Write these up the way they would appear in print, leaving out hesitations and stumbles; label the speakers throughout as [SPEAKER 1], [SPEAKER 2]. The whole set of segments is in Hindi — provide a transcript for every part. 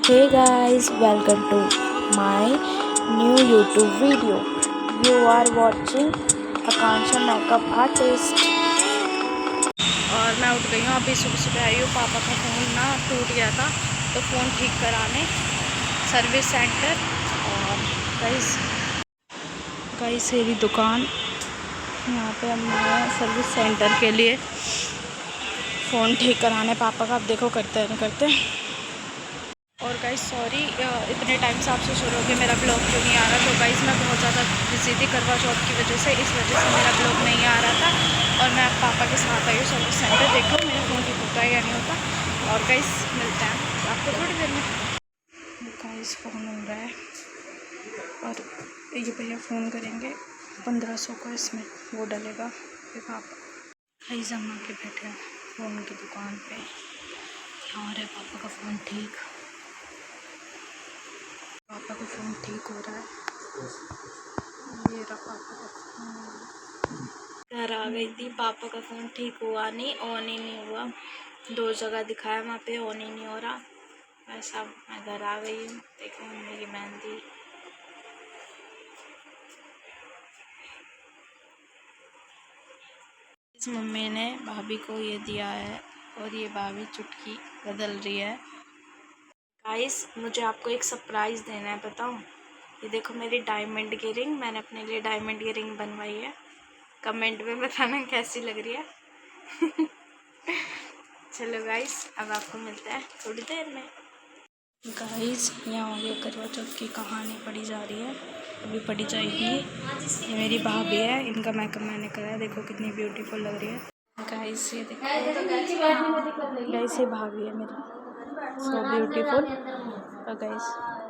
[SPEAKER 1] Hey guys, welcome to my new YouTube video. You are watching Akansha Makeup Artist. और मैं उठ गई हूँ अभी सुबह सुबह आई हूँ। पापा का फ़ोन ना टूट गया था तो फ़ोन ठीक कराने सर्विस सेंटर। और गाइस मेरी दुकान यहाँ पे हम आए सर्विस सेंटर के लिए फ़ोन ठीक कराने पापा का। अब देखो करते नहीं करते। और गाइस सॉरी इतने टाइम से आपसे शुरू हो गया मेरा ब्लॉग क्यों नहीं आ रहा। तो गाइस मैं बहुत ज़्यादा बिजी थी करवा चौथ की वजह से, इस वजह से मेरा ब्लॉग नहीं आ रहा था। और मैं पापा के साथ आई हूँ सर्विस सेंटर। देखो मेरा फ़ोन ठीक होता है या नहीं होता। और गाइस मिलते हैं आपको थोड़ी देर में। गाइस फ़ोन मिल रहा है और ये भैया फ़ोन करेंगे 1500 का, इसमें वो डलेगा। फिर पापा गाइस हम आके बैठे हैं फ़ोन की दुकान पे। यहाँ हो रहा है पापा का फ़ोन ठीक। पापा का फ़ोन ठीक हो रहा है। ये रहा पापा का फ़ोन। घर आ गई थी, पापा का फ़ोन ठीक हुआ नहीं, ऑन ही नहीं हुआ। 2 जगह दिखाया वहाँ पे, ऑन ही नहीं हो रहा। वैसा मैं घर आ गई हूँ। देखो मम्मी की मेहंदी। इस मम्मी ने भाभी को ये दिया है और ये भाभी चुटकी बदल रही है। गाइस मुझे आपको एक सरप्राइज़ देना है, बताऊँ? ये देखो मेरी डायमंड की रिंग, मैंने अपने लिए डायमंड की रिंग बनवाई है। कमेंट में बताना कैसी लग रही है। चलो गाइस अब आपको मिलता है थोड़ी देर में। गाइस यहाँ आगे करवा चौथ की कहानी पढ़ी जा रही है, अभी पढ़ी जाएगी। ये मेरी भाभी है, इनका मेकअप मैंने कराया। देखो कितनी ब्यूटीफुल लग रही है। गाइस ये देखो, गाइस ये भाभी है मेरी, सो ब्यूटीफुल। और गाइस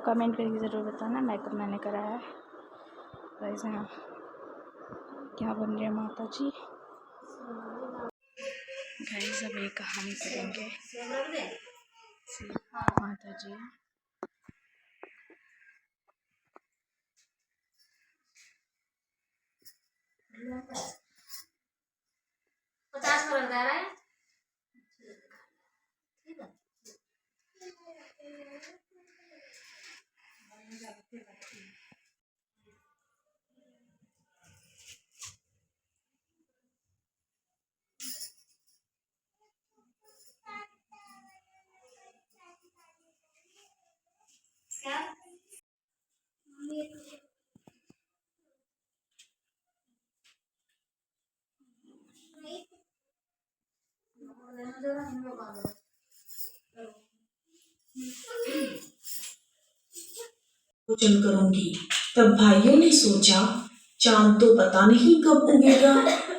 [SPEAKER 1] कमेंट करके ज़रूर बताना मेकअप मैंने कराया है। गाइस यहाँ क्या बन रही है माता जी। गाइस अब एक कहानी पढ़ेंगे माता जी।
[SPEAKER 2] भोजन करूंगी। तब भाइयों ने सोचा चांद तो पता नहीं कब उगेगा,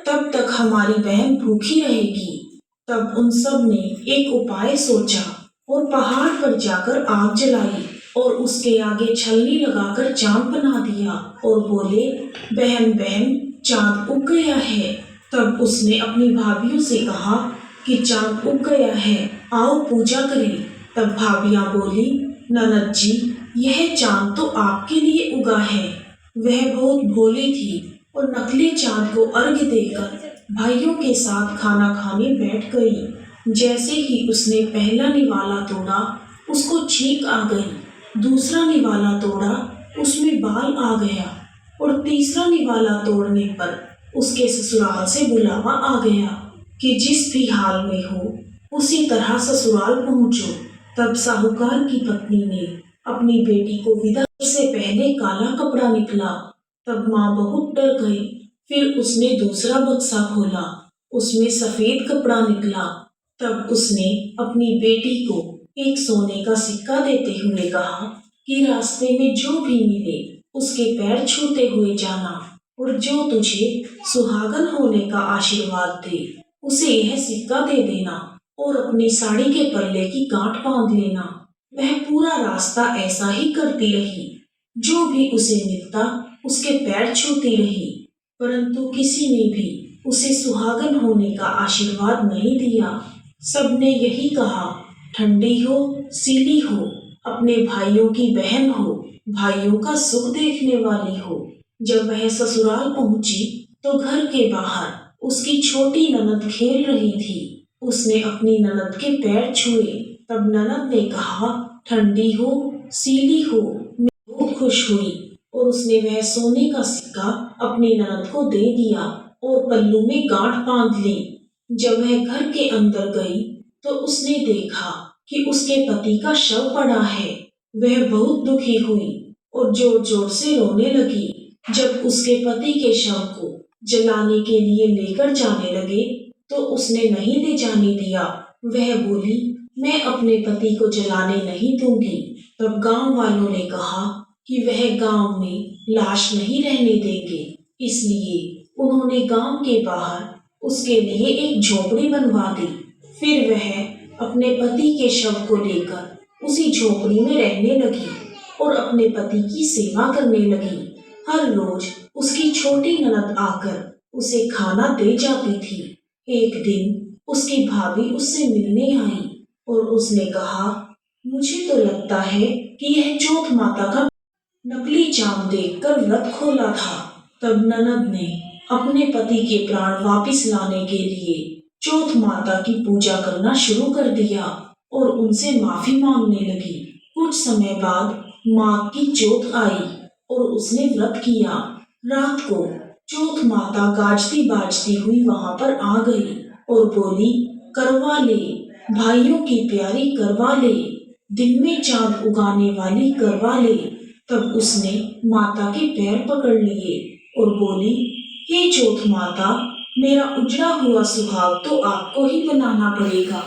[SPEAKER 2] तब तक हमारी बहन भूखी रहेगी। तब उन सब ने एक उपाय सोचा और पहाड़ पर जाकर आग जलाई और उसके आगे छलनी लगाकर चांद बना दिया और बोले, बहन बहन चांद उग गया है। तब उसने अपनी भाभियों से कहा कि चांद उग गया है, आओ पूजा करें। तब भाभियां बोली, ननद जी यह चांद तो आपके लिए उगा है। वह बहुत भोली थी और नकली चांद को अर्घ्य देकर भाइयों के साथ खाना खाने बैठ गई। जैसे ही उसने पहला निवाला तोड़ा उसको छींक आ गई, दूसरा निवाला तोड़ा उसमें बाल आ गया और तीसरा निवाला तोड़ने पर उसके ससुराल से बुलावा आ गया कि जिस भी हाल में हो उसी तरह ससुराल पहुंचो। तब साहूकार की पत्नी ने अपनी बेटी को विदा से पहले काला कपड़ा निकला। तब माँ बहुत डर गई। फिर उसने दूसरा बक्सा खोला, उसमें सफेद कपड़ा निकला। तब उसने अपनी बेटी को एक सोने का सिक्का देते हुए कहा कि रास्ते में जो भी मिले उसके पैर छूते हुए जाना और जो तुझे सुहागन होने का आशीर्वाद दे उसे यह सिक्का दे देना और अपनी साड़ी के पल्ले की गांठ बांध लेना। वह पूरा रास्ता ऐसा ही करती रही, जो भी उसे मिलता उसके पैर छूती रही, परंतु किसी ने भी उसे सुहागन होने का आशीर्वाद नहीं दिया। सबने यही कहा, ठंडी हो सीली हो, अपने भाइयों की बहन हो, भाइयों का सुख देखने वाली हो। जब वह ससुराल पहुंची तो घर के बाहर उसकी छोटी ननद खेल रही थी। उसने अपनी ननद के पैर छुए। तब ननद ने कहा, ठंडी हो सीली हो, मैं बहुत खुश हुई और उसने वह सोने का सिक्का अपनी ननद को दे दिया और पल्लू में गांठ बांध ली। जब वह घर के अंदर गई तो उसने देखा कि उसके पति का शव पड़ा है। वह बहुत दुखी हुई और जोर जोर से रोने लगी। जब उसके पति के शव को जलाने के लिए लेकर जाने लगे तो उसने नहीं ले जाने दिया। वह बोली, मैं अपने पति को जलाने नहीं दूंगी। तब गांव वालों ने कहा कि वह गांव में लाश नहीं रहने देंगे, इसलिए उन्होंने गांव के बाहर उसके लिए एक झोपड़ी बनवा दी। फिर वह अपने पति के शव को लेकर उसी झोपड़ी में रहने लगी और अपने पति की सेवा करने लगी। हर रोज उसकी छोटी ननद आकर उसे खाना दे जाती थी। एक दिन उसकी भाभी उससे मिलने आई और उसने कहा, मुझे तो लगता है कि यह चौथ माता का नकली चांद देखकर व्रत खोला था। तब ननद ने अपने पति के प्राण वापस लाने के लिए चौथ माता की पूजा करना शुरू कर दिया और उनसे माफी मांगने लगी। कुछ समय बाद माघ की चौथ आई और उसने व्रत किया। रात को चौथ माता गाजती बाजती हुई वहां पर आ गई और बोली, करवा ले भाइयों की प्यारी, करवा ले दिन में चांद उगाने वाली, करवा ले। तब उसने माता के पैर पकड़ लिए और बोली, हे चौथ माता, मेरा उजड़ा हुआ सुहाग तो आपको ही बनाना पड़ेगा।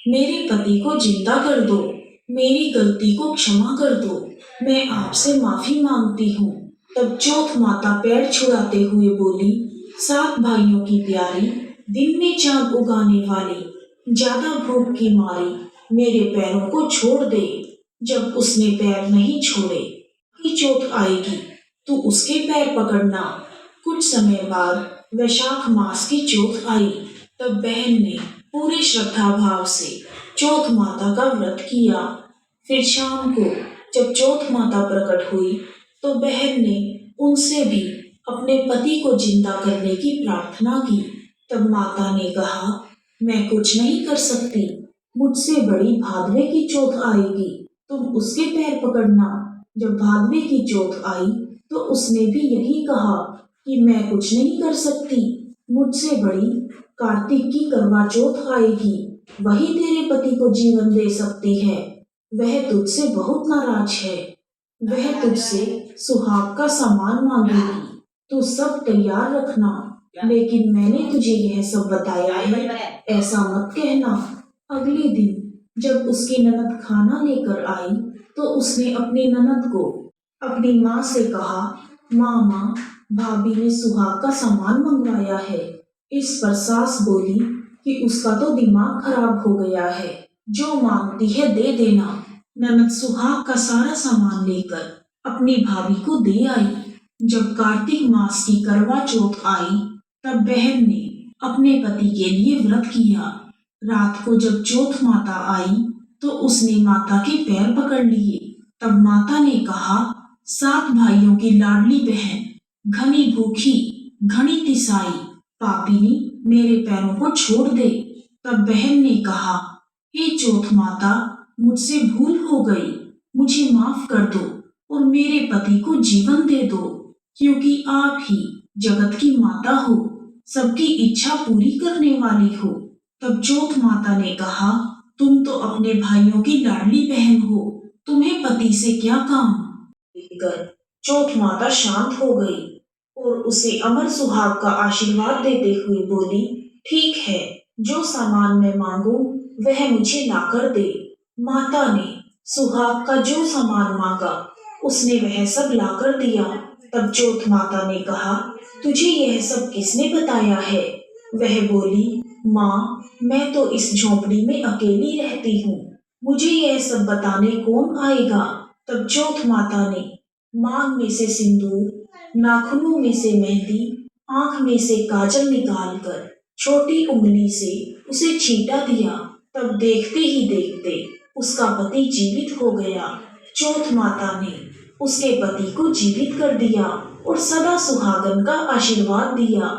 [SPEAKER 2] मेरे पति को जिंदा कर दो, मेरी गलती को क्षमा कर दो, मैं आपसे माफी मांगती हूँ। तब चौथ माता पैर छुड़ाते हुए बोली, 7 भाइयों की प्यारी, दिन में चांद उगाने वाली, ज्यादा भूख की मारी मेरे पैरों को छोड़ दे। जब उसने पैर नहीं छोड़े कि चौथ आएगी तो उसके पैर पकड़ना। कुछ समय बाद वैशाख मास की चौथ आई। तब बहन ने पूरे श्रद्धा भाव से चौथ माता का व्रत किया। फिर शाम को जब चौथ माता प्रकट हुई तो बहन ने उनसे भी अपने पति को जिंदा करने की प्रार्थना की। तब माता ने कहा, मैं कुछ नहीं कर सकती, मुझसे बड़ी भादवे की चौथ आएगी, तुम उसके पैर पकड़ना। जब भादवे की चौथ आई तो उसने भी यही कहा कि मैं कुछ नहीं कर सकती, मुझसे बड़ी कार्तिक की करवा चौथ आएगी, वही तेरे पति को जीवन दे सकती है। वह तुझसे बहुत नाराज है, वह तुझसे सुहाग का सामान मांगेगी, तू सब तैयार रखना। लेकिन मैंने तुझे यह सब बताया है, ऐसा मत कहना। अगले दिन जब उसकी ननद खाना लेकर आई तो उसने अपनी ननद को अपनी माँ से कहा, मामा, भाभी ने सुहाग का सामान मंगवाया है। इस पर सास बोली कि उसका तो दिमाग खराब हो गया है, जो मांगती है दे देना। ननद सुहाग का सारा सामान लेकर अपनी भाभी को दे आई। जब कार्तिक मास की करवा चौथ आई तब बहन ने अपने पति के लिए व्रत किया। रात को जब चौथ माता आई तो उसने माता के पैर पकड़ लिए। तब माता ने कहा, 7 भाइयों की लाडली बहन, घनी भूखी, घनी तिसाई, पापिनी, मेरे पैरों को छोड़ दे। तब बहन ने कहा, हे चौथ माता, मुझसे भूल हो गई, मुझे माफ कर दो और मेरे पति को जीवन दे दो, क्योंकि आप ही जगत की माता हो, सबकी इच्छा पूरी करने वाली हो। तब चौथ माता ने कहा, तुम तो अपने भाइयों की लाडली बहन हो, तुम्हें पति से क्या काम। देखकर चौथ माता शांत हो गई और उसे अमर सुहाग का आशीर्वाद देते हुए बोली, ठीक है, जो सामान मैं मांगू वह मुझे लाकर दे। माता ने सुहाग का जो सामान मांगा उसने वह सब लाकर दिया। तब चौथ माता ने कहा, तुझे यह सब किसने बताया है। वह बोली, माँ, मैं तो इस झोपड़ी में अकेली रहती हूँ, मुझे यह सब बताने कौन आएगा। तब चौथ माता ने मांग में से सिंदूर, नाखूनों में से मेहंदी, आंख में से काजल निकालकर छोटी उंगली से उसे छींटा दिया। तब देखते ही देखते उसका पति जीवित हो गया। चौथ माता ने उसके पति को जीवित कर दिया और सदा सुहागन का आशीर्वाद दिया।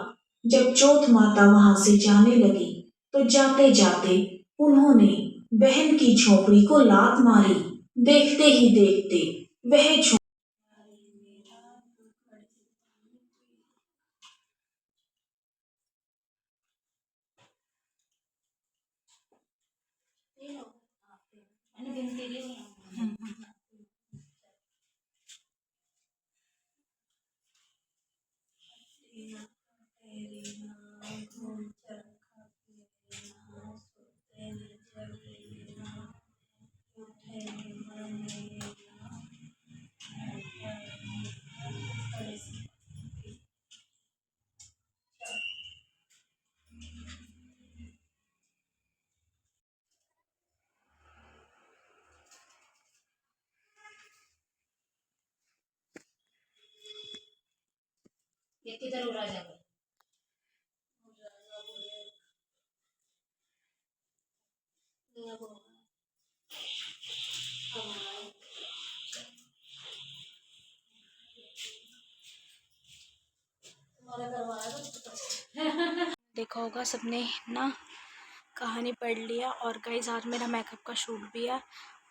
[SPEAKER 2] जब चौथ माता वहां से जाने लगी तो जाते जाते उन्होंने बहन की झोपड़ी को लात मारी। देखते ही देखते वह
[SPEAKER 3] ये किधर उड़ा जाएगा।
[SPEAKER 1] देखा होगा सबने ना, कहानी पढ़ लिया। और गाइस आज मेरा मेकअप का शूट भी है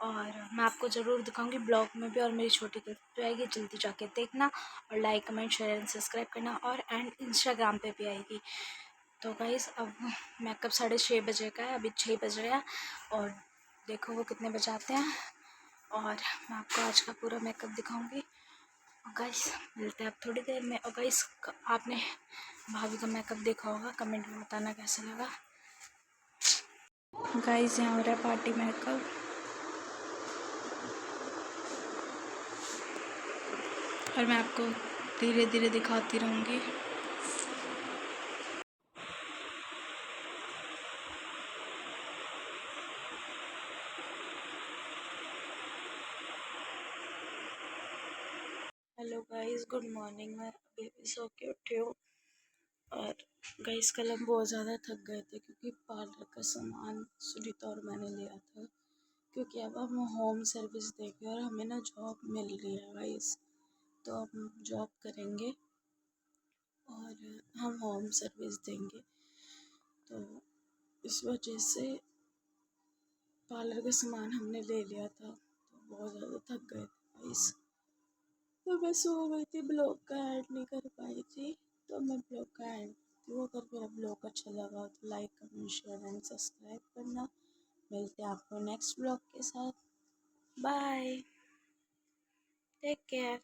[SPEAKER 1] और मैं आपको ज़रूर दिखाऊंगी ब्लॉग में भी। और मेरी छोटी क्लिप भी आएगी, जल्दी जाके देखना और like comment share and subscribe करना। और एंड इंस्टाग्राम पे भी आएगी। तो गाइस अब मेकअप 6:30 बजे का है, अभी 6 बज रहे हैं और देखो वो कितने बजाते हैं। और मैं आपको आज का पूरा मेकअप दिखाऊंगी। और गाइस मिलते हैं अब थोड़ी देर में। और गाइस आपने भाभी का मेकअप देखा होगा, कमेंट में बताना कैसा लगा। गाइस यहाँ हो रहा है पार्टी मेकअप। और मैं आपको धीरे धीरे दिखाती रहूँगी। Hello guys, good morning. मैं अभी भी सो के उठी हूँ। और गाइस कल हम बहुत ज़्यादा थक गए थे क्योंकि पार्लर का सामान सुनीता और मैंने लिया था। क्योंकि अब हम होम सर्विस देंगे और हमें ना जॉब मिल रही है गाइस। तो हम जॉब करेंगे और हम होम सर्विस देंगे। तो इस वजह से पार्लर का सामान हमने ले लिया था। तो बहुत ज़्यादा थक गए थे गाइस। तो मैं सो गई थी, ब्लॉग का ऐड नहीं कर पाई थी। तो मैं ब्लॉग का ऐड वो, अगर मेरा ब्लॉग अच्छा लगा तो like comment share and subscribe करना। मिलते हैं आपको नेक्स्ट ब्लॉग के साथ। Bye, take care.